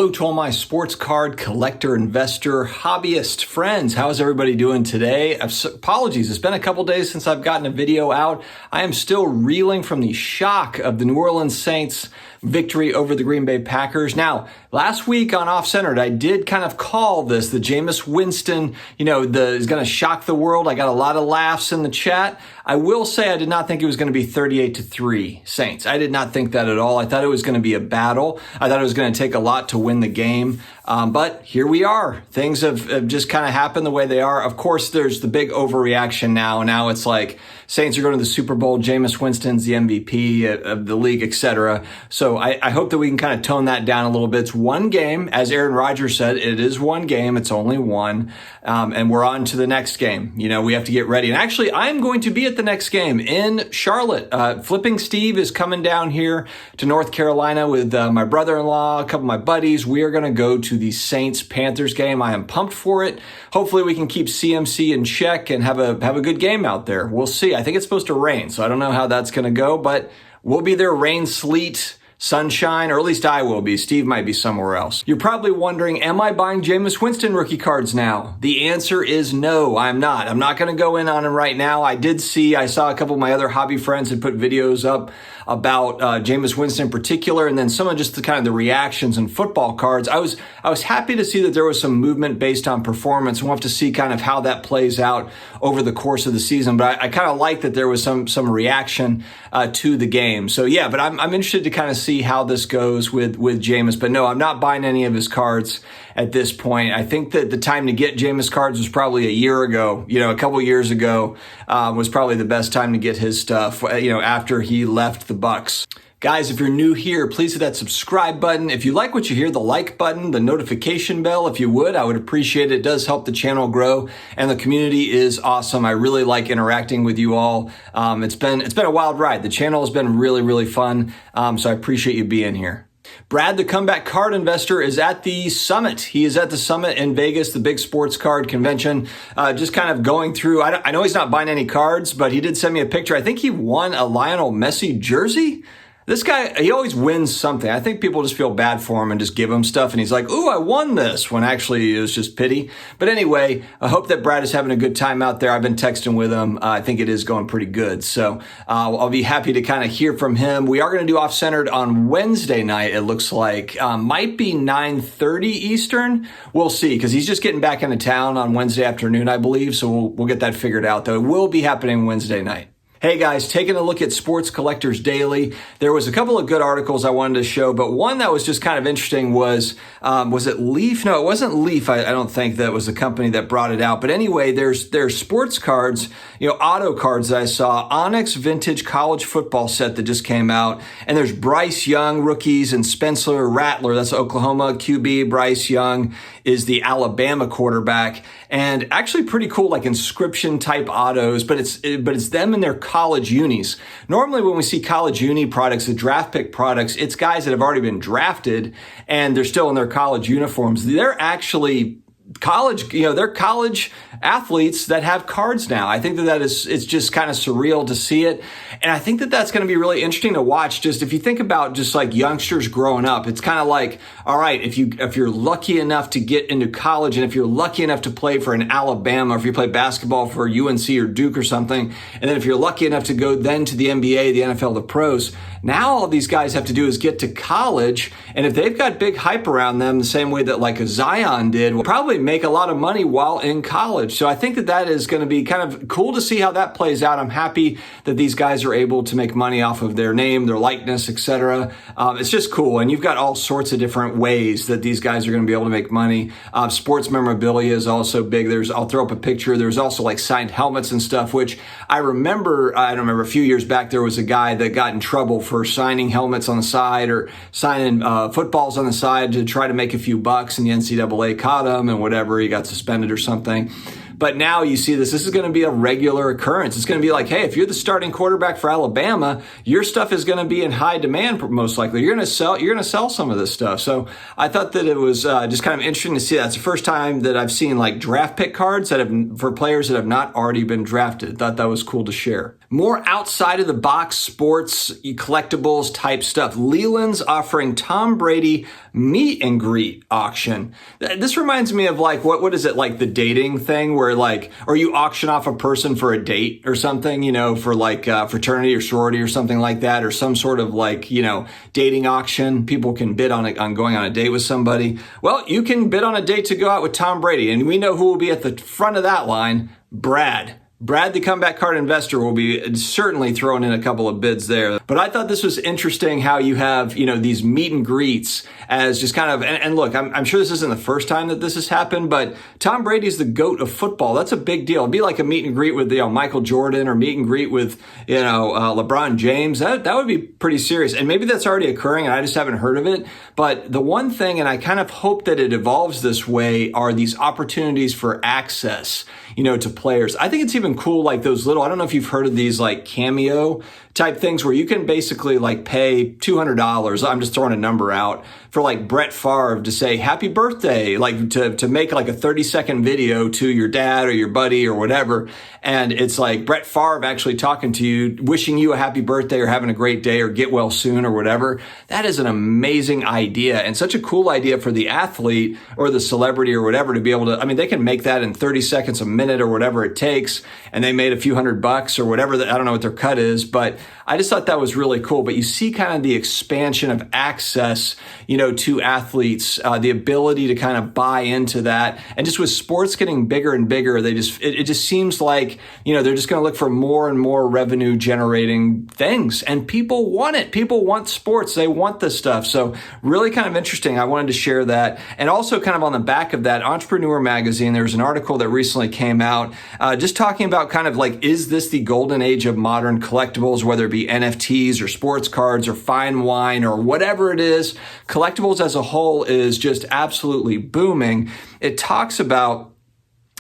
Hello to all my sports card collector, investor, hobbyist friends. How's everybody doing today? Apologies, it's been a couple days since I've gotten a video out. I am still reeling from the shock of the New Orleans Saints victory over the Green Bay Packers. Now, last week on Off Centered, I did kind of call this the Jameis Winston, is going to shock the world. I got a lot of laughs in the chat. I will say I did not think it was going to be 38-3 Saints. I did not think that at all. I thought it was going to be a battle. I thought it was going to take a lot to win the game. But here we are. Things have just kind of happened the way they are. Of course, there's the big overreaction now. Now it's like Saints are going to the Super Bowl. Jameis Winston's the MVP of the league, etc. So I hope that we can kind of tone that down a little bit. It's one game. As Aaron Rodgers said, it is one game. It's only one. And we're on to the next game. We have to get ready. And actually, I'm going to be at the next game in Charlotte. Flipping Steve is coming down here to North Carolina with my brother-in-law, a couple of my buddies. We are going to go to the Saints-Panthers game. I am pumped for it. Hopefully we can keep CMC in check and have a good game out there. We'll see. I think it's supposed to rain, so I don't know how that's going to go, but we'll be there, rain, sleet, sunshine, or at least I will be. Steve might be somewhere else. You're probably wondering, am I buying Jameis Winston rookie cards now? The answer is no, I'm not. I'm not going to go in on him right now. I saw a couple of my other hobby friends had put videos up about Jameis Winston in particular, and then some of just the reactions in football cards. I was happy to see that there was some movement based on performance. We'll have to see kind of how that plays out over the course of the season. But I kind of like that there was some reaction to the game. So yeah, but I'm interested to kind of see how this goes with Jameis. But no, I'm not buying any of his cards at this point. I think that the time to get Jameis cards was probably a year ago. A couple years ago was probably the best time to get his stuff. After he left the Bucks. Guys, if you're new here, please hit that subscribe button. If you like what you hear, the like button, the notification bell, if you would, I would appreciate it. It does help the channel grow, and the community is awesome. I really like interacting with you all. It's been a wild ride. The channel has been really, really fun, so I appreciate you being here. Brad, the comeback card investor, is at the summit. He is at the summit in Vegas, the big sports card convention, just kind of going through. I know he's not buying any cards, but he did send me a picture. I think he won a Lionel Messi jersey. This guy, he always wins something. I think people just feel bad for him and just give him stuff. And he's like, ooh, I won this, when actually it was just pity. But anyway, I hope that Brad is having a good time out there. I've been texting with him. I think it is going pretty good. So I'll be happy to kind of hear from him. We are going to do Off Centered on Wednesday night, it looks like. Might be 9:30 Eastern. We'll see, because he's just getting back into town on Wednesday afternoon, I believe. So we'll get that figured out, though. It will be happening Wednesday night. Hey guys, taking a look at Sports Collectors Daily. There was a couple of good articles I wanted to show, but one that was just kind of interesting was it Leaf? No, it wasn't Leaf. I don't think that was the company that brought it out. But anyway, there's sports cards, auto cards that I saw. Onyx Vintage College Football set that just came out. And there's Bryce Young rookies and Spencer Rattler. That's Oklahoma QB. Bryce Young is the Alabama quarterback. And actually pretty cool, like inscription type autos, but it's them in their college unis. Normally when we see college uni products, the draft pick products, it's guys that have already been drafted and they're still in their college uniforms. They're actually college, they're college athletes that have cards now. I think it's just kind of surreal to see it. And I think that that's going to be really interesting to watch. Just if you think about just like youngsters growing up, it's kind of like, all right, if you're lucky enough to get into college and if you're lucky enough to play for an Alabama, or if you play basketball for UNC or Duke or something, and then if you're lucky enough to go then to the NBA, the NFL, the pros, now all these guys have to do is get to college. And if they've got big hype around them the same way that like a Zion did, will probably make a lot of money while in college. So I think that is going to be kind of cool to see how that plays out. I'm happy that these guys are able to make money off of their name, their likeness, etc. It's just cool. And you've got all sorts of different ways that these guys are going to be able to make money. Sports memorabilia is also big. I'll throw up a picture. There's also like signed helmets and stuff, which I don't remember a few years back, there was a guy that got in trouble for signing helmets on the side or signing footballs on the side to try to make a few bucks, and the NCAA caught him and whatever, he got suspended or something. But now you see this is going to be a regular occurrence. It's going to be like, hey, if you're the starting quarterback for Alabama, your stuff is going to be in high demand most likely. You're going to sell some of this stuff. So I thought that it was just kind of interesting to see that. It's the first time that I've seen like draft pick cards for players that have not already been drafted. Thought that was cool to share. More outside of the box sports collectibles type stuff. Leland's offering Tom Brady meet and greet auction. This reminds me of like, what is it, like the dating thing where like, or you auction off a person for a date or something, you know, for like fraternity or sorority or something like that, or some sort of like, you know, dating auction. People can bid on it, on going on a date with somebody. Well, you can bid on a date to go out with Tom Brady, and we know who will be at the front of that line. Brad, the comeback card investor, will be certainly throwing in a couple of bids there. But I thought this was interesting how you have, you know, these meet and greets as just kind of, and look, I'm sure this isn't the first time that this has happened, but Tom Brady's the GOAT of football. That's a big deal. It'd be like a meet and greet with, you know, Michael Jordan, or meet and greet with, you know, LeBron James. That would be pretty serious. And maybe that's already occurring and I just haven't heard of it. But the one thing, and I kind of hope that it evolves this way, are these opportunities for access, you know, to players. I think it's even cool, like those little, I don't know if you've heard of these like Cameo type things where you can basically like pay $200. I'm just throwing a number out for like Brett Favre to say happy birthday, like to make like a 30-second video to your dad or your buddy or whatever. And it's like Brett Favre actually talking to you, wishing you a happy birthday or having a great day or get well soon or whatever. That is an amazing idea, and such a cool idea for the athlete or the celebrity or whatever to be able to, I mean, they can make that in 30 seconds, a minute, or whatever it takes, and they made a few $100 or whatever. I don't know what their cut is, but I just thought that was really cool. But you see kind of the expansion of access, you know, to athletes, the ability to kind of buy into that. And just with sports getting bigger and bigger, it just seems like, you know, they're just going to look for more and more revenue generating things. And people want it. People want sports. They want this stuff. So really kind of interesting. I wanted to share that. And also kind of on the back of that, Entrepreneur Magazine, there was an article that recently came out just talking about kind of like, is this the golden age of modern collectibles, whether it be NFTs or sports cards or fine wine or whatever it is. Collectibles as a whole is just absolutely booming. It talks about,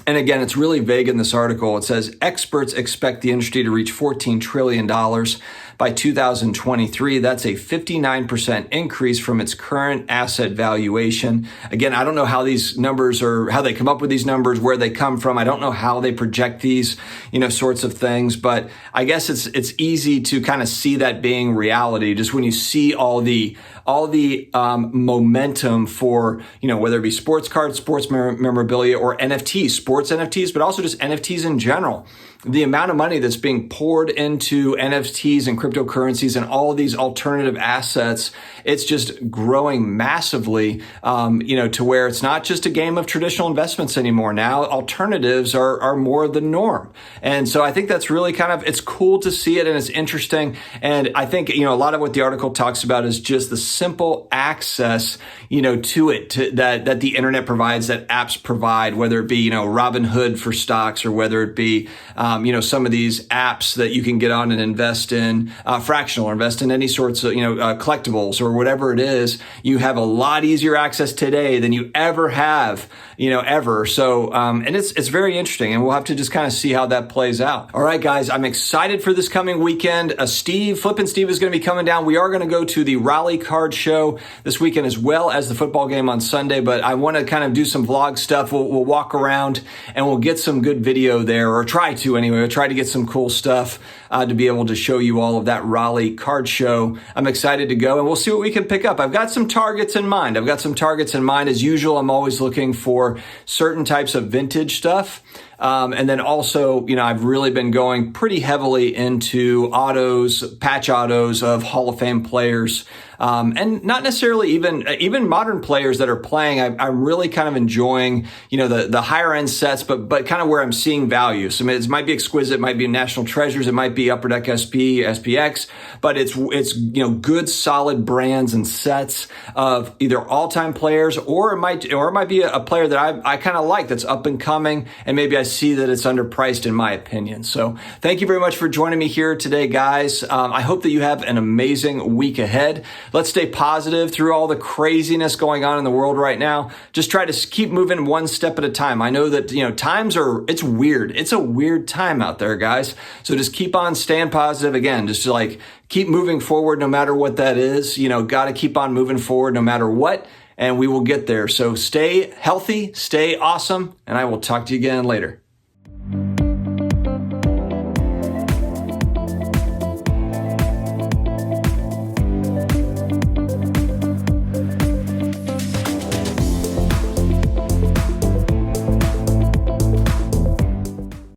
and again, it's really vague in this article. It says experts expect the industry to reach $14 trillion by 2023. That's a 59% increase from its current asset valuation. Again, I don't know how these numbers are, how they come up with these numbers, where they come from. I don't know how they project these, you know, sorts of things, but I guess it's easy to kind of see that being reality just when you see all the momentum for, you know, whether it be sports cards, sports memorabilia, or NFTs, sports NFTs, but also just NFTs in general. The amount of money that's being poured into NFTs and cryptocurrencies and all of these alternative assets, it's just growing massively, you know, to where it's not just a game of traditional investments anymore. Now alternatives are more the norm. And so I think that's really kind of, it's cool to see it and it's interesting. And I think, you know, a lot of what the article talks about is just the simple access, you know, to it, that the internet provides, that apps provide, whether it be, you know, Robinhood for stocks, or whether it be, you know, some of these apps that you can get on and invest in fractional, or invest in any sorts of, you know, collectibles or whatever it is. You have a lot easier access today than you ever have, you know, ever. So, and it's very interesting, and we'll have to just kind of see how that plays out. All right, guys, I'm excited for this coming weekend. Flippin' Steve is going to be coming down. We are going to go to the Raleigh Card Show this weekend, as well as the football game on Sunday, but I want to kind of do some vlog stuff. We'll walk around and we'll get some good video there, or try to anyway. We'll try to get some cool stuff to be able to show you all of that Raleigh Card Show. I'm excited to go, and we'll see what we can pick up. I've got some targets in mind. As usual, I'm always looking for certain types of vintage stuff. And then also, you know, I've really been going pretty heavily into patch autos of Hall of Fame players. And not necessarily even modern players that are playing. I'm really kind of enjoying, you know, the higher end sets, but kind of where I'm seeing value. So it might be exquisite, it might be national treasures, it might be Upper Deck SP, SPX, but it's, you know, good solid brands and sets of either all-time players, or it might be a player that I kind of like, that's up and coming, and maybe I see that it's underpriced in my opinion. So thank you very much for joining me here today, guys. I hope that you have an amazing week ahead. Let's stay positive through all the craziness going on in the world right now. Just try to keep moving one step at a time. I know that, you know, it's weird. It's a weird time out there, guys. So just keep on staying positive. Again, just like keep moving forward no matter what that is. You know, got to keep on moving forward no matter what, and we will get there. So stay healthy, stay awesome, and I will talk to you again later.